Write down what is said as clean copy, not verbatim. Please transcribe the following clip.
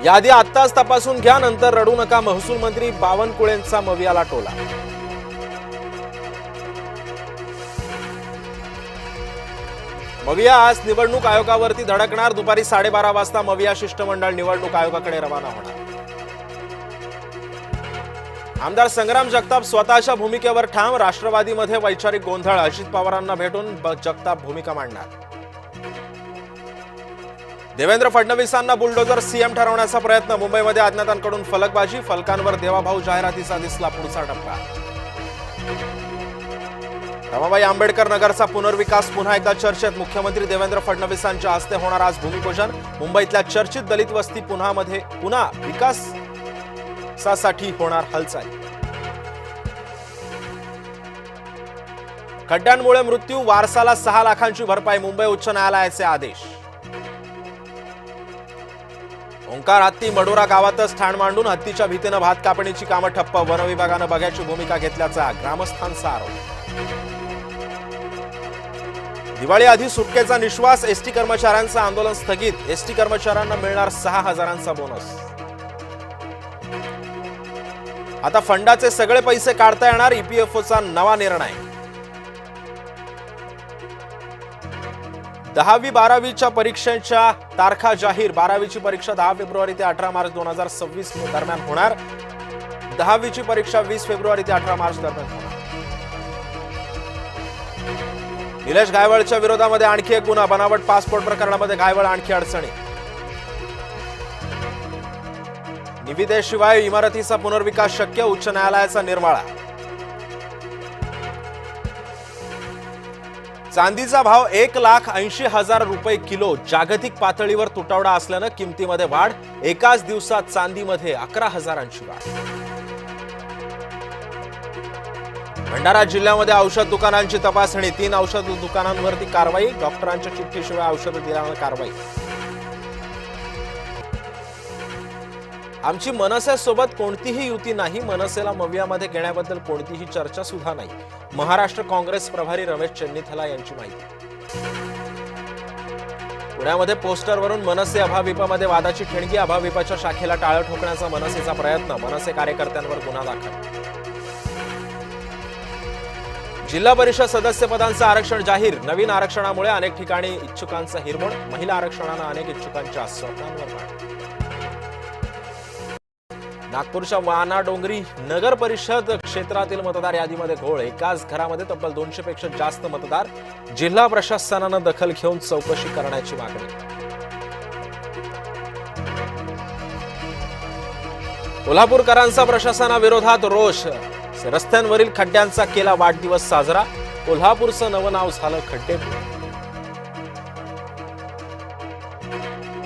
यादी आत्ताच तपासून घ्या, नंतर रडू नका. महसूल मंत्री बावनकुळेंचा मवियाला टोला. मविया आज निवडणूक आयोगावरती धडकणार. दुपारी 12:30 वाजता मविया शिष्टमंडळ निवडणूक आयोगाकडे रवाना होणार. आमदार संग्राम जगताप स्वतःच्या भूमिकेवर ठाम. राष्ट्रवादीमध्ये वैचारिक गोंधळ. अजित पवारांना भेटून जगताप भूमिका मांडणार. देवेंद्र फडणवीसांना बुलडोजर सीएम ठरवण्याचा प्रयत्न. मुंबईमध्ये अज्ञातांकडून फलकबाजी. फलकांवर देवाभाऊ जाहिरातीचा दिसला पुढचा टप्पा. रमाबाई आंबेडकर नगरचा पुनर्विकास पुन्हा एकदा चर्चेत. मुख्यमंत्री देवेंद्र फडणवीसांच्या हस्ते होणार आज भूमिपूजन. मुंबईतल्या चर्चित दलित वस्ती पुन्हा विकासासाठी होणार हालचाल. खड्ड्यांमुळे मृत्यू, वारसाला 6 लाखांची भरपाई. मुंबई उच्च न्यायालयाचे आदेश. ओंकार हत्ती मडोरा गावातच ठाण मांडून हत्तीच्या भीतीनं भात कापणीची कामं ठप्प. वन विभागानं बघ्याची भूमिका घेतल्याचा ग्रामस्थांचा आरोप. दिवाळी आधी सुटकेचा निश्वास. एसटी कर्मचाऱ्यांचं आंदोलन स्थगित. एसटी कर्मचाऱ्यांना मिळणार 6,000चा बोनस. आता फंडाचे सगळे पैसे काढता येणार. ईपीएफओचा नवा निर्णय. 10वी-12वीच्या परीक्षेच्या तारखा जाहीर. 12वीची परीक्षा 10 फेब्रुवारी ते 18 मार्च 2026 दरम्यान होणार. 10वीची परीक्षा 20 फेब्रुवारी ते 18 मार्च दरम्यान होणार. निलेश गायवळच्या विरोधामध्ये आणखी एक गुन्हा. बनावट पासपोर्ट प्रकरणामध्ये गायवळ आणखी अडचणी. निविदेशिवाय इमारतीचा पुनर्विकास शक्य. उच्च न्यायालयाचा निर्वाळा. चांदीचा भाव 1,80,000 रुपये किलो. जागतिक पातळीवर तुटवडा असल्यानं किमतीमध्ये वाढ. एकाच दिवसात चांदीमध्ये 11,000ची वाढ. भंडारा जिल्ह्यामध्ये औषध दुकानांची तपासणी. 3 औषध दुकानांवरती कारवाई. डॉक्टरांच्या चिठ्ठीशिवाय औषधं दिल्यानं कारवाई. आमची मनसेसोबत कोणतीही युती नाही. मनसेला मवियामध्ये घेण्याबद्दल कोणतीही चर्चा सुद्धा नाही. महाराष्ट्र काँग्रेस प्रभारी रमेश चेन्नीथला यांची माहिती. पुण्यामध्ये पोस्टरवरून मनसे अभाविपामध्ये वादाची ठिणगी. अभाविपाच्या शाखेला टाळं ठोकण्याचा मनसेचा प्रयत्न. मनसे कार्यकर्त्यांवर गुन्हा दाखल. जिल्हा परिषद सदस्य पदांचं आरक्षण जाहीर. नवीन आरक्षणामुळे अनेक ठिकाणी इच्छुकांचा हिरमोड. महिला आरक्षणानं अनेक इच्छुकांच्या स्वप्नांवर मात. नागपूरच्या वानाडोंगरी नगर परिषद क्षेत्रातील मतदार यादीमध्ये घोळ. एकाच घरामध्ये तब्बल 200 पेक्षा जास्त मतदार. जिल्हा प्रशासनानं दखल घेऊन चौकशी करण्याची मागणी. कोल्हापूरकरांचा प्रशासनाविरोधात रोष. रस्त्यांवरील खड्ड्यांचा केला वाढदिवस साजरा. कोल्हापूरचं नवं नाव झालं खड्डेपूर.